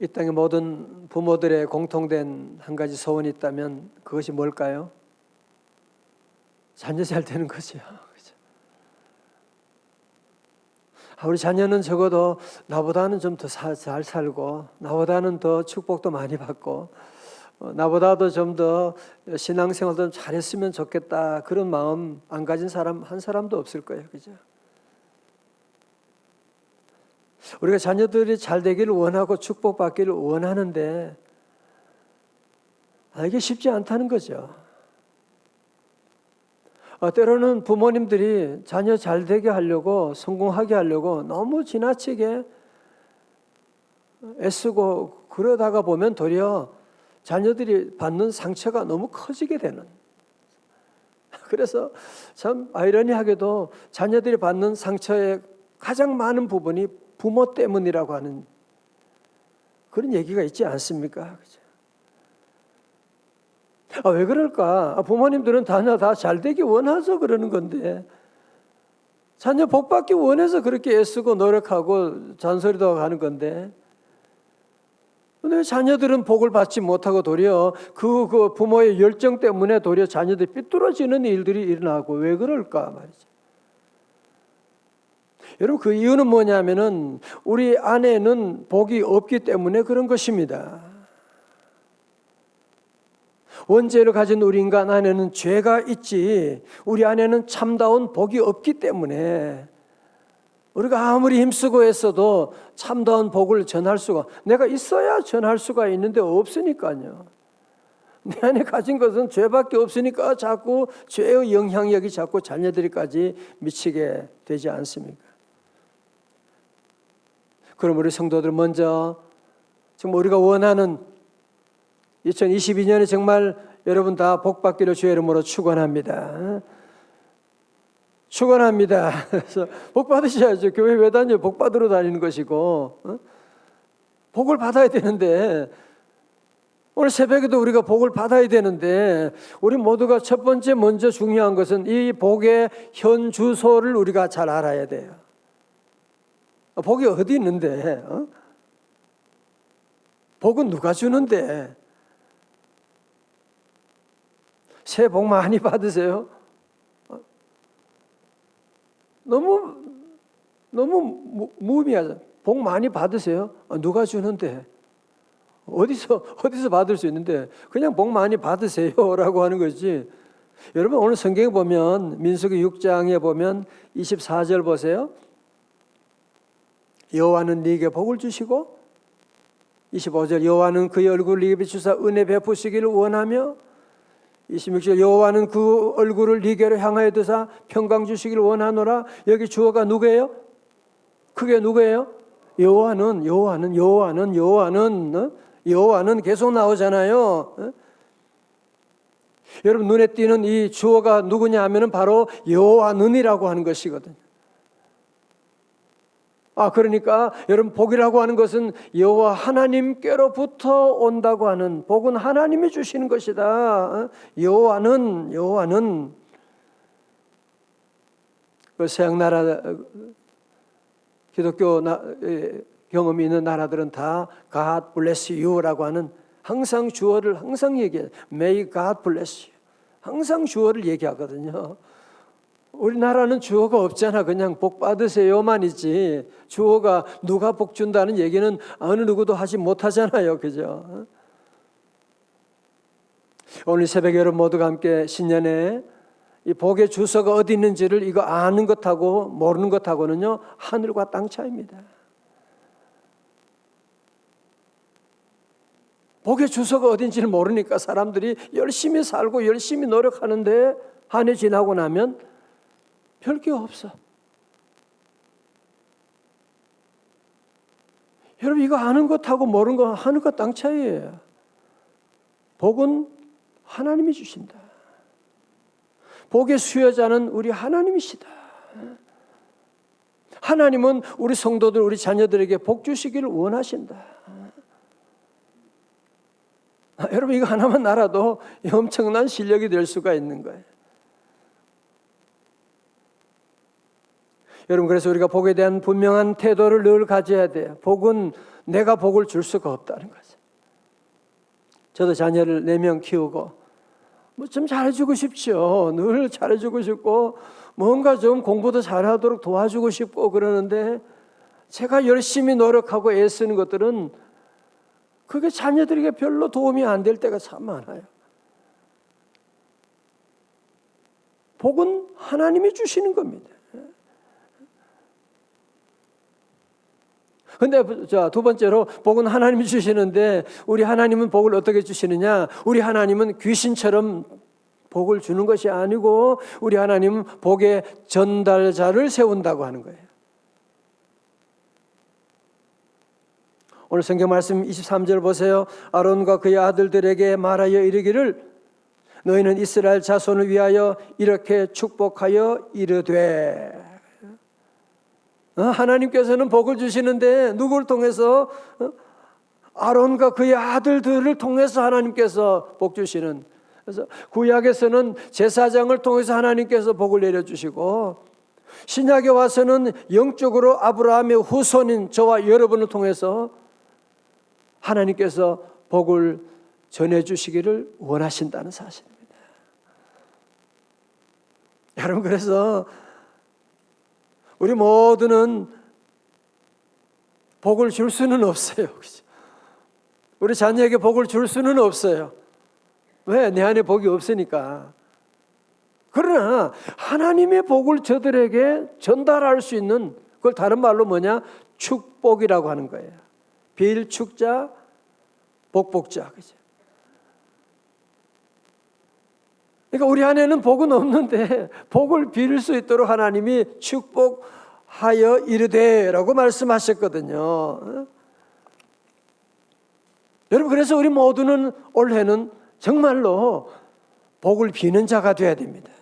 이 땅의 모든 부모들의 공통된 한 가지 소원이 있다면 그것이 뭘까요? 자녀 잘 되는 거죠. 그렇죠? 우리 자녀는 적어도 나보다는 좀 더 잘 살고, 나보다는 더 축복도 많이 받고, 나보다도 좀 더 신앙생활도 좀 잘했으면 좋겠다, 그런 마음 안 가진 사람 한 사람도 없을 거예요. 그죠? 우리가 자녀들이 잘 되기를 원하고 축복받기를 원하는데 이게 쉽지 않다는 거죠. 때로는 부모님들이 자녀 잘 되게 하려고, 성공하게 하려고 너무 지나치게 애쓰고 그러다가 보면 도리어 자녀들이 받는 상처가 너무 커지게 되는, 그래서 참 아이러니하게도 자녀들이 받는 상처의 가장 많은 부분이 부모 때문이라고 하는 그런 얘기가 있지 않습니까? 왜 그럴까? 부모님들은 자녀 다 잘되기 원해서 그러는 건데, 자녀 복받기 원해서 그렇게 애쓰고 노력하고 잔소리도 하는 건데, 근데 자녀들은 복을 받지 못하고 도리어 그 부모의 열정 때문에 도리어 자녀들이 삐뚤어지는 일들이 일어나고, 왜 그럴까 말이죠. 여러분, 그 이유는 뭐냐면은 우리 안에는 복이 없기 때문에 그런 것입니다. 원죄를 가진 우리 인간 안에는 죄가 있지, 우리 안에는 참다운 복이 없기 때문에 우리가 아무리 힘쓰고 했어도 참다운 복을 전할 수가, 내가 있어야 전할 수가 있는데 없으니까요. 내 안에 가진 것은 죄밖에 없으니까 자꾸 죄의 영향력이 자꾸 자녀들까지 미치게 되지 않습니까? 그럼 우리 성도들 먼저 정말 우리가 원하는 2022년에 정말 여러분 다 복받기를 주의 이름으로 축원합니다. 축원합니다. 그래서 복 받으셔야죠. 교회 왜 다녀요? 복 받으러 다니는 것이고, 복을 받아야 되는데, 오늘 새벽에도 우리가 복을 받아야 되는데, 우리 모두가 첫 번째 먼저 중요한 것은 이 복의 현 주소를 우리가 잘 알아야 돼요. 복이 어디 있는데? 복은 누가 주는데? 새해 복 많이 받으세요. 너무 무의미하죠. 복 많이 받으세요. 누가 주는데? 어디서 받을 수 있는데? 그냥 복 많이 받으세요라고 하는 거지. 여러분, 오늘 성경에 보면 민수기 6장에 보면 24절 보세요. 여호와는 네게 복을 주시고, 25절 여호와는 그의 얼굴을 네게 비추사 은혜 베푸시기를 원하며, 26절 여호와는 그 얼굴을 네게로 향하여 드사 평강 주시기를 원하노라. 여기 주어가 누구예요? 그게 누구예요? 여호와는 계속 나오잖아요. 여러분, 눈에 띄는 이 주어가 누구냐 하면은 바로 여호와는이라고 하는 것이거든요. 그러니까 여러분, 복이라고 하는 것은 여호와 하나님께로부터 온다고 하는, 복은 하나님이 주시는 것이다. 여호와는 그 서양 나라, 기독교 경험이 있는 나라들은 다 God bless you라고 하는, 항상 주어를 항상 얘기해요. May God bless you. 항상 주어를 얘기하거든요. 우리나라는 주어가 없잖아. 그냥 복 받으세요만 있지. 주어가 누가 복 준다는 얘기는 어느 누구도 하지 못하잖아요. 그죠? 오늘 새벽에 여러분 모두가 함께 신년에 이 복의 주소가 어디 있는지를 이거 아는 것하고 모르는 것하고는요, 하늘과 땅 차이입니다. 복의 주소가 어딘지를 모르니까 사람들이 열심히 살고 열심히 노력하는데 한 해 지나고 나면 별게 없어. 여러분, 이거 아는 것하고 모르는 거 하늘과 땅 차이예요. 복은 하나님이 주신다. 복의 수여자는 우리 하나님이시다. 하나님은 우리 성도들, 우리 자녀들에게 복 주시기를 원하신다. 여러분, 이거 하나만 알아도 엄청난 실력이 될 수가 있는 거예요. 여러분, 그래서 우리가 복에 대한 분명한 태도를 늘 가져야 돼요. 복은 내가 복을 줄 수가 없다는 거죠. 저도 자녀를 4명 키우고 뭐 좀 잘해주고 싶죠. 늘 잘해주고 싶고 뭔가 좀 공부도 잘하도록 도와주고 싶고 그러는데 제가 열심히 노력하고 애쓰는 것들은 그게 자녀들에게 별로 도움이 안 될 때가 참 많아요. 복은 하나님이 주시는 겁니다. 근데 두 번째로 복은 하나님이 주시는데 우리 하나님은 복을 어떻게 주시느냐? 우리 하나님은 귀신처럼 복을 주는 것이 아니고 우리 하나님은 복의 전달자를 세운다고 하는 거예요. 오늘 성경 말씀 23절 보세요. 아론과 그의 아들들에게 말하여 이르기를 너희는 이스라엘 자손을 위하여 이렇게 축복하여 이르되. 하나님께서는 복을 주시는데 누구를 통해서? 아론과 그의 아들들을 통해서 하나님께서 복 주시는. 그래서 구약에서는 제사장을 통해서 하나님께서 복을 내려주시고 신약에 와서는 영적으로 아브라함의 후손인 저와 여러분을 통해서 하나님께서 복을 전해주시기를 원하신다는 사실입니다. 여러분, 그래서 우리 모두는 복을 줄 수는 없어요. 그렇죠? 우리 자녀에게 복을 줄 수는 없어요. 왜? 내 안에 복이 없으니까. 그러나 하나님의 복을 저들에게 전달할 수 있는, 그걸 다른 말로 뭐냐? 축복이라고 하는 거예요. 빌축자, 복복자. 그죠? 그러니까 우리 안에는 복은 없는데 복을 빌 수 있도록 하나님이 축복하여 이르되라고 말씀하셨거든요. 여러분, 그래서 우리 모두는 올해는 정말로 복을 비는 자가 되어야 됩니다.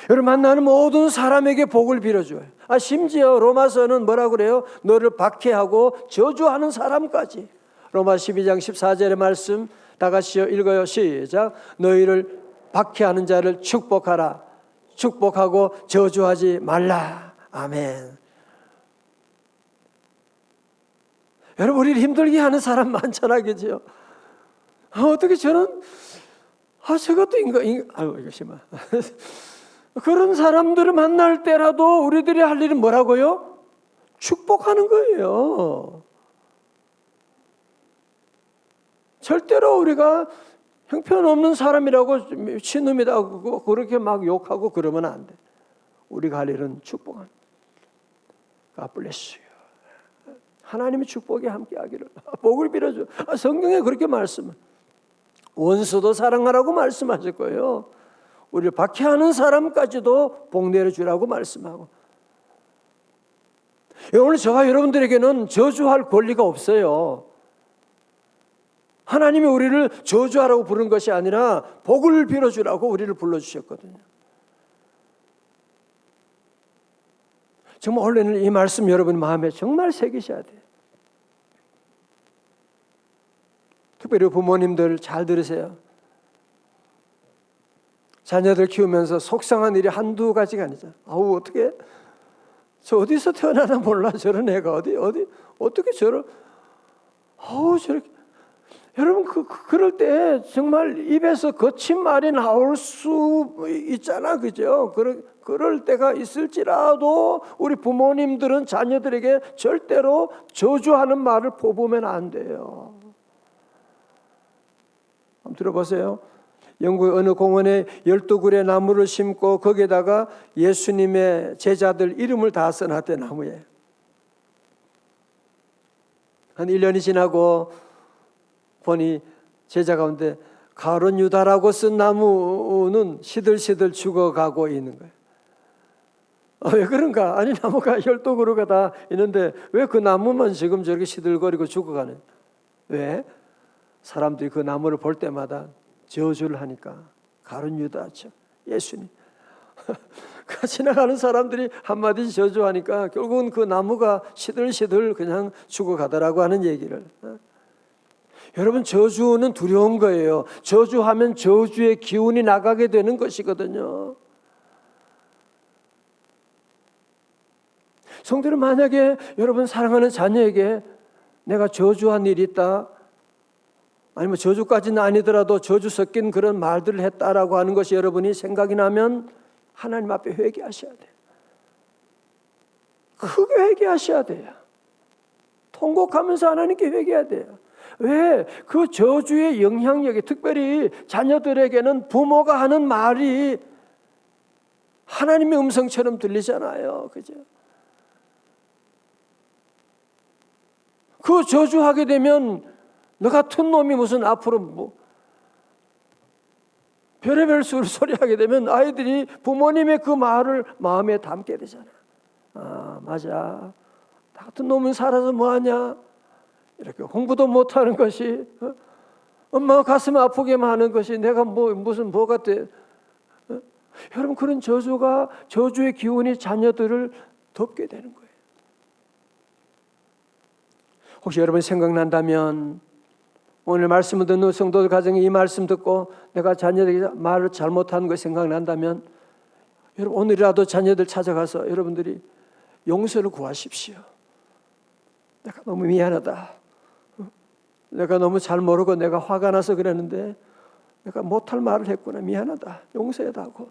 여러분, 만나는 모든 사람에게 복을 빌어줘요. 심지어 로마서는 뭐라고 그래요? 너를 박해하고 저주하는 사람까지. 로마 12장 14절의 말씀 다 같이 읽어요. 시작. 너희를 박해하는 자를 축복하라. 축복하고 저주하지 말라. 아멘. 여러분, 우리를 힘들게 하는 사람 많잖아, 그죠? 어떻게 저는 저것도 이거 심하. 그런 사람들을 만날 때라도 우리들이 할 일은 뭐라고요? 축복하는 거예요. 절대로 우리가 형편없는 사람이라고 미친놈이라고 그렇게 막 욕하고 그러면 안 돼. 우리가 할 일은 축복하는. God bless you. 하나님의 축복이 함께하기를. 복을 빌어줘. 성경에 그렇게 말씀을. 원수도 사랑하라고 말씀하실 거예요. 우리를 박해하는 사람까지도 복 내려주라고 말씀하고. 오늘 저와 여러분들에게는 저주할 권리가 없어요. 하나님이 우리를 저주하라고 부른 것이 아니라 복을 빌어주라고 우리를 불러주셨거든요. 정말 원래는 이 말씀 여러분 마음에 정말 새기셔야 돼요. 특별히 부모님들 잘 들으세요. 자녀들 키우면서 속상한 일이 한두 가지가 아니죠. 아우, 어떻게 저 어디서 태어나나 몰라. 저런 애가 어떻게 저렇게 여러분, 그럴 때 정말 입에서 거친 말이 나올 수 있잖아, 그죠? 그럴 때가 있을지라도 우리 부모님들은 자녀들에게 절대로 저주하는 말을 퍼부으면 안 돼요. 한번 들어보세요. 영국 어느 공원에 12그루의 나무를 심고 거기에다가 예수님의 제자들 이름을 다 써놨대, 나무에. 한 1년이 지나고 보니 제자 가운데 가론 유다라고 쓴 나무는 시들시들 죽어가고 있는 거예요. 왜 그런가? 아니, 나무가 12그루가 다 있는데 왜 그 나무만 지금 저렇게 시들거리고 죽어가네? 왜? 사람들이 그 나무를 볼 때마다 저주를 하니까. 가론 유다죠, 예수님. 지나가는 사람들이 한마디 저주하니까 결국은 그 나무가 시들시들 그냥 죽어가더라고 하는 얘기를. 여러분, 저주는 두려운 거예요. 저주하면 저주의 기운이 나가게 되는 것이거든요. 성도는 만약에 여러분 사랑하는 자녀에게 내가 저주한 일이 있다, 아니면 저주까지는 아니더라도 저주 섞인 그런 말들을 했다라고 하는 것이 여러분이 생각이 나면 하나님 앞에 회개하셔야 돼요. 크게 회개하셔야 돼요. 통곡하면서 하나님께 회개해야 돼요. 왜? 그 저주의 영향력이, 특별히 자녀들에게는 부모가 하는 말이 하나님의 음성처럼 들리잖아요. 그죠? 그 저주하게 되면 너 같은 놈이 무슨 앞으로 뭐 별의별 소리하게 되면 아이들이 부모님의 그 말을 마음에 담게 되잖아. 아, 맞아. 나 같은 놈은 살아서 뭐하냐? 이렇게 공부도 못하는 것이, 엄마가 가슴 아프게만 하는 것이 내가 무슨 뭐가 돼? 여러분, 그런 저주의 기운이 자녀들을 덮게 되는 거예요. 혹시 여러분 생각난다면 오늘 말씀을 듣는 성도들 가정에 이 말씀 듣고 내가 자녀들에게 말을 잘못한 거 생각난다면 여러분 오늘이라도 자녀들 찾아가서 여러분들이 용서를 구하십시오. 내가 너무 미안하다. 내가 너무 잘 모르고 내가 화가 나서 그랬는데 내가 못할 말을 했구나. 미안하다. 용서해달라고.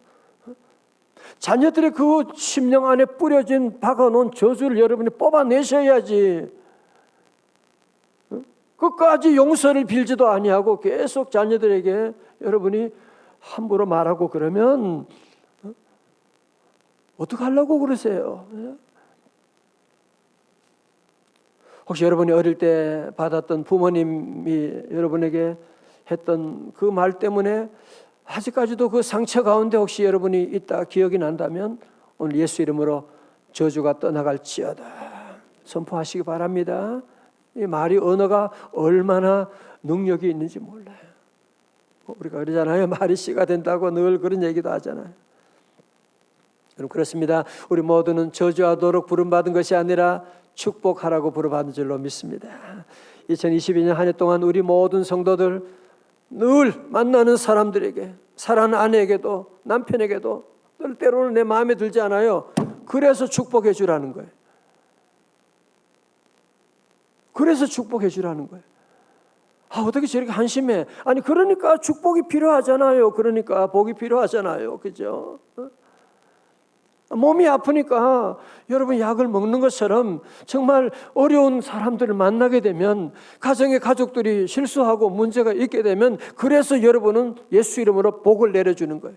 자녀들의 그 심령 안에 뿌려진 박아놓은 저주를 여러분이 뽑아내셔야지. 끝까지 용서를 빌지도 아니하고 계속 자녀들에게 여러분이 함부로 말하고 그러면 어떻게 하려고 그러세요? 혹시 여러분이 어릴 때 받았던 부모님이 여러분에게 했던 그 말 때문에 아직까지도 그 상처 가운데 혹시 여러분이 있다 기억이 난다면 오늘 예수 이름으로 저주가 떠나갈지어다 선포하시기 바랍니다. 이 말이, 언어가 얼마나 능력이 있는지 몰라요. 우리가 그러잖아요. 말이 씨가 된다고 늘 그런 얘기도 하잖아요. 여러분, 그렇습니다. 우리 모두는 저주하도록 부름받은 것이 아니라 축복하라고 부름받은 줄로 믿습니다. 2022년 한 해 동안 우리 모든 성도들 늘 만나는 사람들에게, 사랑하는 아내에게도 남편에게도 때로는 내 마음에 들지 않아요. 그래서 축복해 주라는 거예요. 그래서 축복해 주라는 거예요. 아, 어떻게 저렇게 한심해? 아니, 그러니까 축복이 필요하잖아요. 그러니까 복이 필요하잖아요. 그죠? 몸이 아프니까 여러분 약을 먹는 것처럼 정말 어려운 사람들을 만나게 되면, 가정의 가족들이 실수하고 문제가 있게 되면, 그래서 여러분은 예수 이름으로 복을 내려주는 거예요.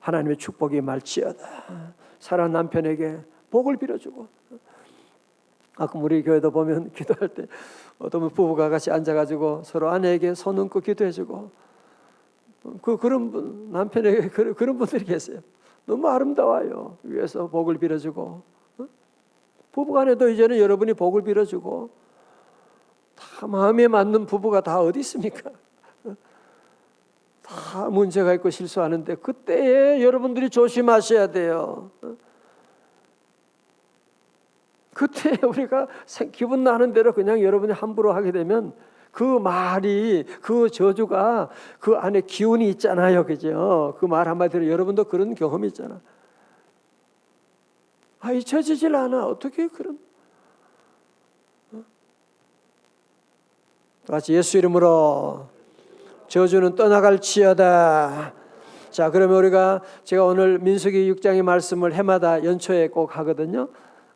하나님의 축복이 말지어다. 사랑하는 남편에게 복을 빌어주고, 가끔 우리 교회도 보면 기도할 때 어떤 부부가 같이 앉아가지고 서로 아내에게 손 얹고 기도해주고, 그런 분, 남편에게 그런 분들이 계세요. 너무 아름다워요. 위에서 복을 빌어주고, 부부간에도 이제는 여러분이 복을 빌어주고, 다 마음에 맞는 부부가 다 어디 있습니까? 다 문제가 있고 실수하는데 그때에 여러분들이 조심하셔야 돼요. 그때 우리가 기분 나는 대로 그냥 여러분이 함부로 하게 되면 그 말이, 그 저주가 그 안에 기운이 있잖아요. 그죠? 그 말 한마디로 여러분도 그런 경험이 있잖아. 아, 잊혀지질 않아. 어떻게 그런. 같이 예수 이름으로 저주는 떠나갈지어다. 자, 그러면 제가 오늘 민수기 6장의 말씀을 해마다 연초에 꼭 하거든요.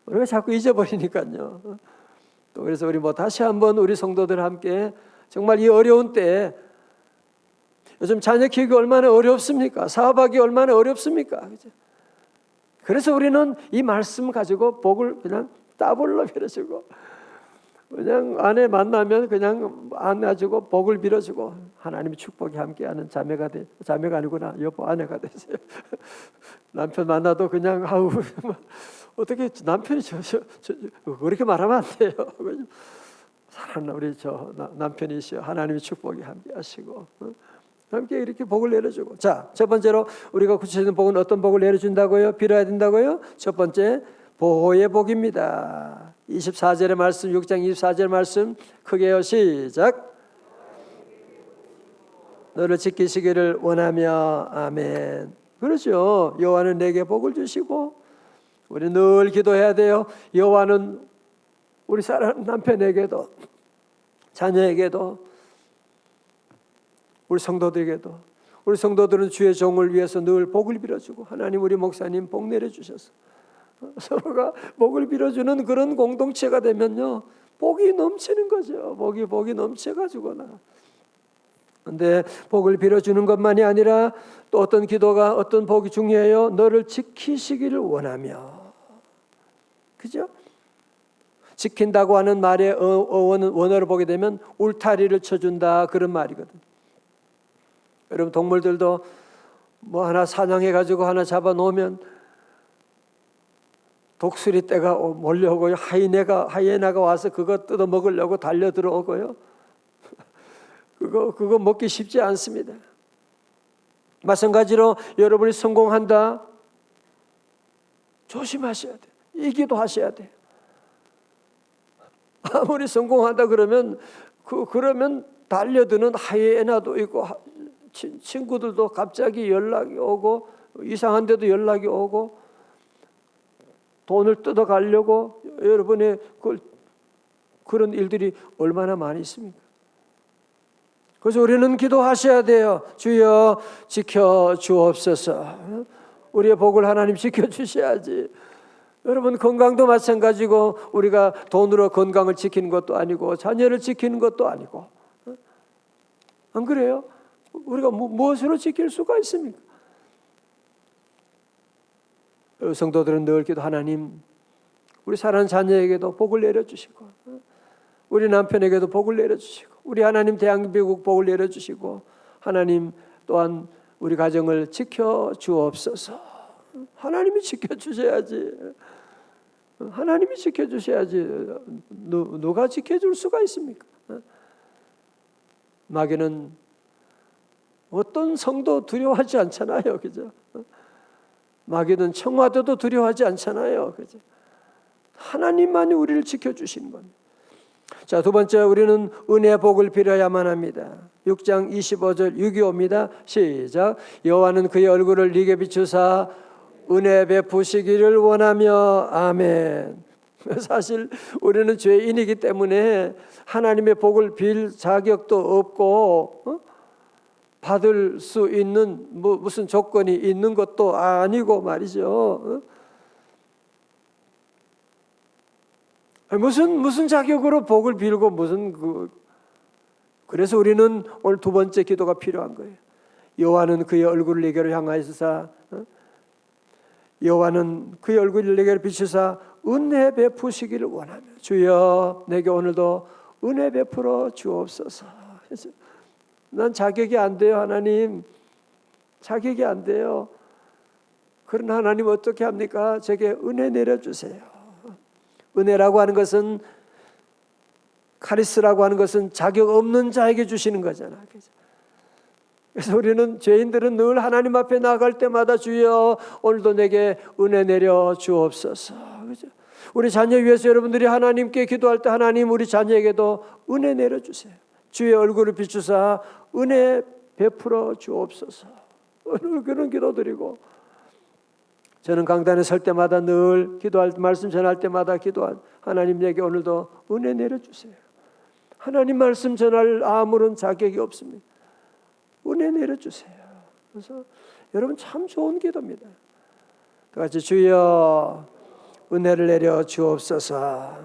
우리가 자꾸 잊어버리니까요. 또 그래서 우리 다시 한번 우리 성도들 함께 정말 이 어려운 때에, 요즘 자녀 키우기 얼마나 어렵습니까? 사업하기 얼마나 어렵습니까? 그죠? 그래서 우리는 이 말씀 가지고 복을 그냥 따블로 빌어주고, 그냥 아내 만나면 그냥 안아주고 복을 빌어주고, 하나님의 축복이 함께하는 자매가 아니구나, 여보, 아내가 되세요. 남편 만나도 그냥 아우 어떻게 남편이 그렇게 말하면 안 돼요. 사랑하는 우리 남편이시여, 하나님의 축복이 함께하시고 함께 이렇게 복을 내려주고. 자, 첫 번째로 우리가 구체적인 복은 어떤 복을 내려준다고요? 빌어야 된다고요? 첫 번째, 보호의 복입니다. 24절의 말씀, 6장 24절 말씀 크게요. 시작. 너를 지키시기를 원하며. 아멘. 그렇죠. 여호와는 내게 복을 주시고 우리 늘 기도해야 돼요. 여호와는 우리 사랑하는 남편에게도, 자녀에게도, 우리 성도들에게도, 우리 성도들은 주의 종을 위해서 늘 복을 빌어주고, 하나님 우리 목사님 복 내려주셔서 서로가 복을 빌어주는 그런 공동체가 되면요, 복이 넘치는 거죠. 복이 넘쳐가지고나. 근데 복을 빌어주는 것만이 아니라 또 어떤 기도가, 어떤 복이 중요해요. 너를 지키시기를 원하며. 그죠? 지킨다고 하는 말의 원어를 보게 되면 울타리를 쳐준다, 그런 말이거든. 여러분, 동물들도 뭐 하나 사냥해가지고 하나 잡아놓으면 독수리 떼가 몰려오고요, 하이에나가 와서 그거 뜯어 먹으려고 달려 들어오고요. 그거 먹기 쉽지 않습니다. 마찬가지로 여러분이 성공한다, 조심하셔야 돼요. 이 기도하셔야 돼요. 아무리 성공한다 그러면 그러면 달려드는 하이에나도 있고, 친구들도 갑자기 연락이 오고, 이상한 데도 연락이 오고, 돈을 뜯어가려고, 여러분의 그런 일들이 얼마나 많이 있습니까? 그래서 우리는 기도하셔야 돼요. 주여 지켜주옵소서. 우리의 복을 하나님 지켜주셔야지. 여러분, 건강도 마찬가지고, 우리가 돈으로 건강을 지키는 것도 아니고 자녀를 지키는 것도 아니고, 안 그래요? 우리가 무엇으로 지킬 수가 있습니까? 성도들은 늘 기도, 하나님 우리 사랑하는 자녀에게도 복을 내려주시고, 우리 남편에게도 복을 내려주시고, 우리 하나님 대한민국 복을 내려주시고, 하나님 또한 우리 가정을 지켜주옵소서. 하나님이 지켜주셔야지. 하나님이 지켜주셔야지. 누가 지켜줄 수가 있습니까? 마귀는 어떤 성도 두려워하지 않잖아요, 그죠? 마귀는 청와대도 두려워하지 않잖아요, 그죠? 하나님만이 우리를 지켜주시는 겁니다. 자, 두 번째, 우리는 은혜의 복을 빌어야만 합니다. 6장 25절 625입니다. 시작. 여호와는 그의 얼굴을 네게 비추사 은혜 베푸시기를 원하며. 아멘. 사실 우리는 죄인이기 때문에 하나님의 복을 빌 자격도 없고, 받을 수 있는 무슨 조건이 있는 것도 아니고 말이죠. 무슨 자격으로 복을 빌고 그래서 우리는 오늘 두 번째 기도가 필요한 거예요. 여호와는 그의 얼굴을 내게로 향하여서, 여호와는 그의 얼굴을 내게로 비추사 은혜 베푸시기를 원하며. 주여 내게 오늘도 은혜 베풀어 주옵소서. 난 자격이 안 돼요, 하나님. 자격이 안 돼요. 그런 하나님 어떻게 합니까? 제게 은혜 내려주세요. 은혜라고 하는 것은, 카리스라고 하는 것은 자격 없는 자에게 주시는 거잖아. 그래서 우리는, 죄인들은 늘 하나님 앞에 나아갈 때마다 주여 오늘도 내게 은혜 내려 주옵소서. 그죠? 우리 자녀 위해서 여러분들이 하나님께 기도할 때, 하나님 우리 자녀에게도 은혜 내려 주세요. 주의 얼굴을 비추사 은혜 베풀어 주옵소서. 오늘 그런 기도 드리고, 저는 강단에 설 때마다 늘 기도할, 말씀 전할 때마다 기도한, 하나님 내게 오늘도 은혜 내려주세요. 하나님 말씀 전할 아무런 자격이 없습니다. 은혜 내려주세요. 그래서 여러분 참 좋은 기도입니다. 다 같이 주여 은혜를 내려 주옵소서.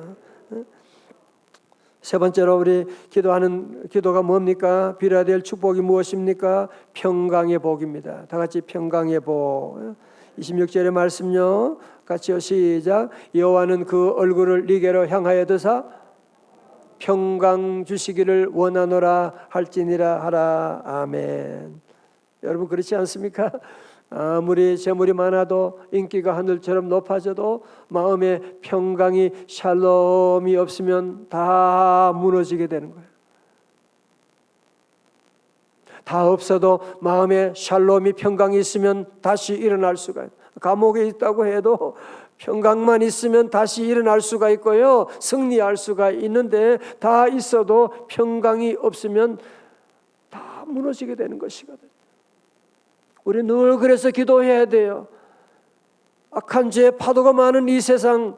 세 번째로 우리 기도하는 기도가 뭡니까? 빌어야 될 축복이 무엇입니까? 평강의 복입니다. 다 같이 평강의 복. 26절의 말씀요, 같이요, 시작. 여호와는 그 얼굴을 네게로 향하여 드사 평강 주시기를 원하노라 할지니라 하라. 아멘. 여러분 그렇지 않습니까? 아무리 재물이 많아도, 인기가 하늘처럼 높아져도 마음에 평강이, 샬롬이 없으면 다 무너지게 되는 거예요. 다 없어도 마음에 샬롬이, 평강이 있으면 다시 일어날 수가 있어요. 감옥에 있다고 해도 평강만 있으면 다시 일어날 수가 있고요, 승리할 수가 있는데, 다 있어도 평강이 없으면 다 무너지게 되는 것이거든요. 우리 늘 그래서 기도해야 돼요. 악한 죄의 파도가 많은 이 세상,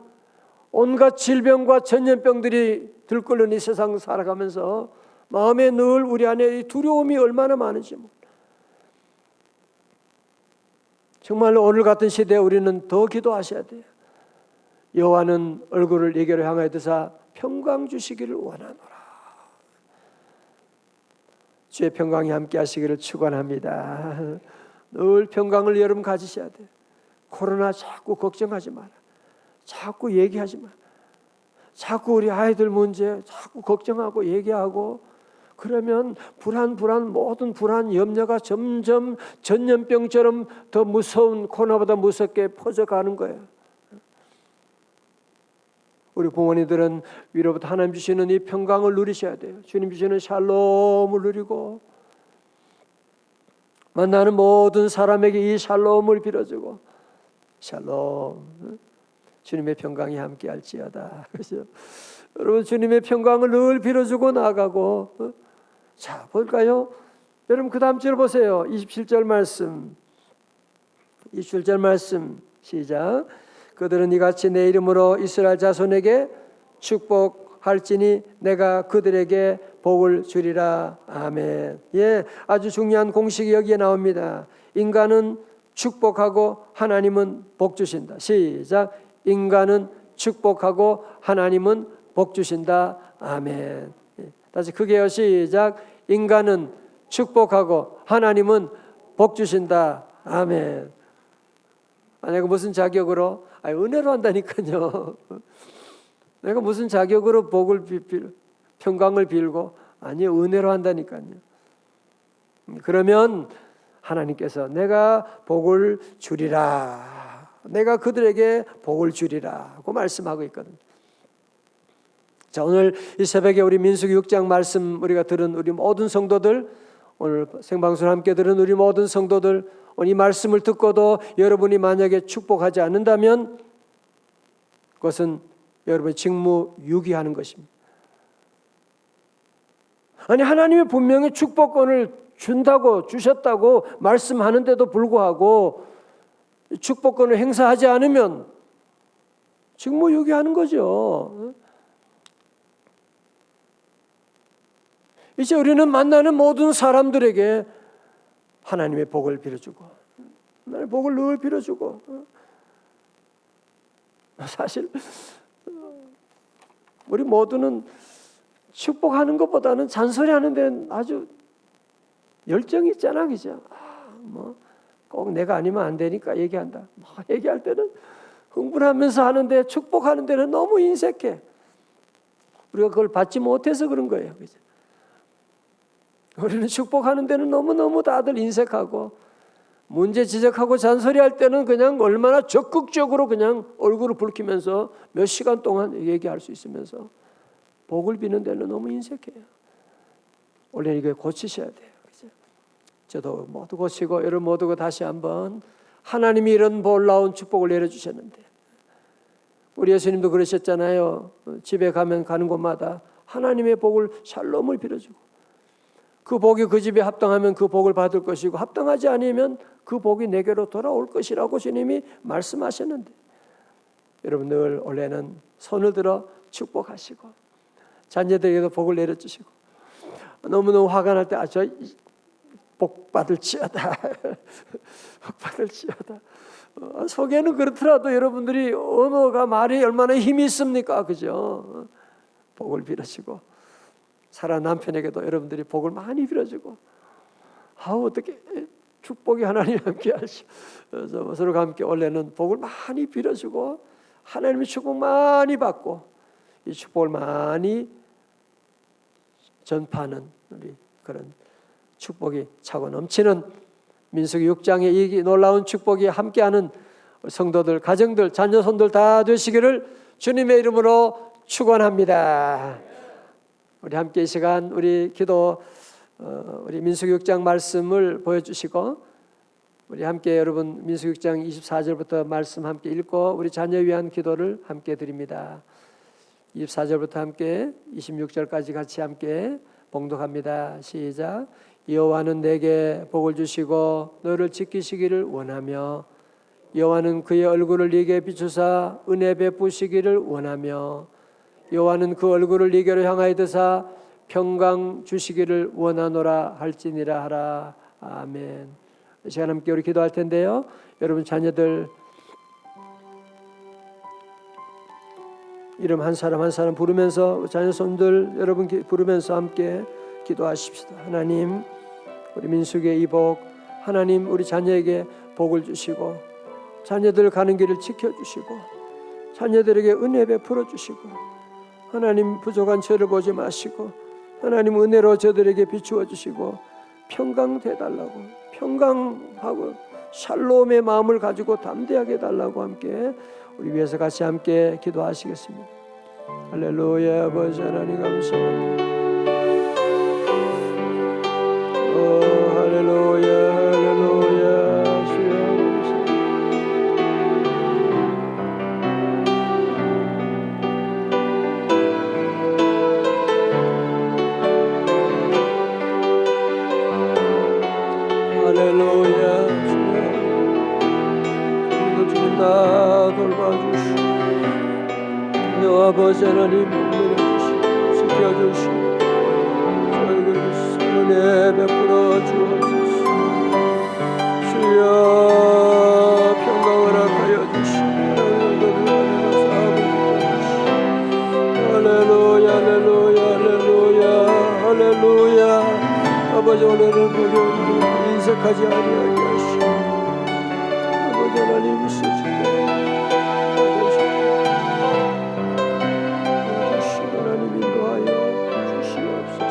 온갖 질병과 전염병들이 들끓는 이 세상 살아가면서 마음에 늘 우리 안에 이 두려움이 얼마나 많은지, 정말로 오늘 같은 시대에 우리는 더 기도하셔야 돼요. 여호와는 얼굴을 네게로 향하여 드사 평강 주시기를 원하노라. 주의 평강이 함께 하시기를 축원합니다. 늘 평강을 여러분 가지셔야 돼요. 코로나 자꾸 걱정하지 마라. 자꾸 얘기하지 마라. 자꾸 우리 아이들 문제 자꾸 걱정하고 얘기하고 그러면 불안 모든 불안 염려가 점점 전염병처럼 더 무서운 코로나보다 무섭게 퍼져가는 거예요. 우리 부모님들은 위로부터 하나님 주시는 이 평강을 누리셔야 돼요. 주님 주시는 샬롬을 누리고 만나는 모든 사람에게 이 샬롬을 빌어주고 샬롬, 주님의 평강이 함께 할지어다. 그렇죠? 여러분 주님의 평강을 늘 빌어주고 나가고 자 볼까요? 여러분 그 다음 절 보세요. 27절 말씀 27절 말씀 시작. 그들은 이같이 내 이름으로 이스라엘 자손에게 축복할지니 내가 그들에게 복을 주리라. 아멘. 예, 아주 중요한 공식이 여기에 나옵니다. 인간은 축복하고 하나님은 복 주신다. 시작. 인간은 축복하고 하나님은 복 주신다. 아멘. 예, 다시 크게요. 시작. 인간은 축복하고 하나님은 복 주신다. 아멘. 내가 무슨 자격으로? 은혜로 한다니까요. 내가 무슨 자격으로 복을 평강을 빌고? 아니요, 은혜로 한다니까요. 그러면 하나님께서 내가 복을 주리라. 내가 그들에게 복을 주리라고 말씀하고 있거든요. 자, 오늘 이 새벽에 우리 민수기 6장 말씀 우리가 들은 우리 모든 성도들, 오늘 생방송을 함께 들은 우리 모든 성도들, 이 말씀을 듣고도 여러분이 만약에 축복하지 않는다면 그것은 여러분의 직무유기하는 것입니다. 아니 하나님이 분명히 축복권을 준다고 주셨다고 말씀하는데도 불구하고 축복권을 행사하지 않으면 직무유기하는 거죠. 이제 우리는 만나는 모든 사람들에게 하나님의 복을 빌어주고 하나님의 복을 늘 빌어주고 사실 우리 모두는 축복하는 것보다는 잔소리하는 데는 아주 열정이 있잖아, 그죠? 꼭 내가 아니면 안 되니까 얘기한다. 얘기할 때는 흥분하면서 하는데 축복하는 데는 너무 인색해. 우리가 그걸 받지 못해서 그런 거예요, 그죠? 우리는 축복하는 데는 너무너무 다들 인색하고 문제 지적하고 잔소리할 때는 그냥 얼마나 적극적으로 그냥 얼굴을 붉히면서 몇 시간 동안 얘기할 수 있으면서 복을 비는 데는 너무 인색해요. 원래 이거 고치셔야 돼요. 그죠? 저도 모두 고치고 여러분 모두가 다시 한번 하나님이 이런 놀라운 축복을 내려주셨는데 우리 예수님도 그러셨잖아요. 집에 가면 가는 곳마다 하나님의 복을 샬롬을 빌어주고 그 복이 그 집에 합당하면 그 복을 받을 것이고 합당하지 않으면 그 복이 내게로 돌아올 것이라고 주님이 말씀하셨는데 여러분 늘 원래는 손을 들어 축복하시고 자녀들에게도 복을 내려주시고 너무너무 화가 날 때 저 복 받을지어다 복 받을지어다 속에는 그렇더라도 여러분들이 언어가 말이 얼마나 힘이 있습니까? 그죠? 복을 빌어주고 사랑 남편에게도 여러분들이 복을 많이 빌어주고 어떻게 축복이 하나님 함께 하시오. 서로가 함께 원래는 복을 많이 빌어주고 하나님의 축복 많이 받고 이 축복을 많이 전파하는 우리 그런 축복이 차고 넘치는 민수기 6장의 이 놀라운 축복이 함께하는 성도들, 가정들, 자녀손들 다 되시기를 주님의 이름으로 축원합니다. 우리 함께 이 시간 우리 기도 우리 민수기 6장 말씀을 보여주시고 우리 함께 여러분 민수기 6장 24절부터 말씀 함께 읽고 우리 자녀 위한 기도를 함께 드립니다. 24절부터 함께 26절까지 같이 함께 봉독합니다. 시작. 여호와는 내게 복을 주시고 너를 지키시기를 원하며 여호와는 그의 얼굴을 네게 비추사 은혜 베푸시기를 원하며 여호와는 그 얼굴을 네게로 향하여 드사 평강 주시기를 원하노라 할지니라 하라. 아멘. 이 시간 함께 우리 기도할 텐데요. 여러분 자녀들 이름 한 사람 한 사람 부르면서 자녀 손들 여러분 부르면서 함께 기도하십시다. 하나님 우리 민숙의 이 복 하나님 우리 자녀에게 복을 주시고 자녀들 가는 길을 지켜주시고 자녀들에게 은혜 베풀어 주시고 하나님 부족한 저를 보지 마시고 하나님 은혜로 저들에게 비추어 주시고 평강돼 달라고 평강하고 샬롬의 마음을 가지고 담대하게 달라고 함께 우리 위해서 같이 함께 기도하시겠습니다. 할렐루야. 아버지 하나님 감사합니다. 할렐루야 할렐루야 주여 할렐루야 주여 우리도 주님 다 돌봐주시고 여 아버지 하나님 은혜주시고 지켜주시고 은혜 베풀어 주옵소서. 주여 평강을 허락하여 주시고 할렐루야 할렐루야 할렐루야 할렐루야. 아버지 오늘은 보려 인색하지 아니하게 하시고 아버지 하나님 있으시고 하나님 인도하여 주시옵소서.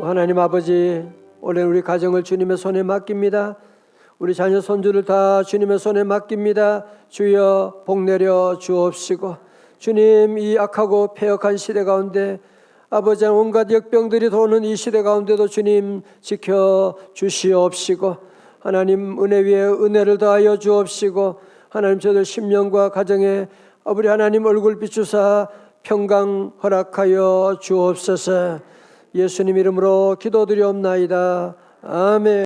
하나님 아버지 올해 우리 가정을 주님의 손에 맡깁니다. 우리 자녀 손주를 다 주님의 손에 맡깁니다. 주여 복 내려 주옵시고 주님 이 악하고 패역한 시대 가운데 아버지 온갖 역병들이 도는 이 시대 가운데도 주님 지켜 주시옵시고 하나님 은혜 위에 은혜를 더하여 주옵시고 하나님 저들 심령과 가정에 우리 하나님 얼굴 비추사 평강 허락하여 주옵소서. 예수님 이름으로 기도드리옵나이다. 아멘.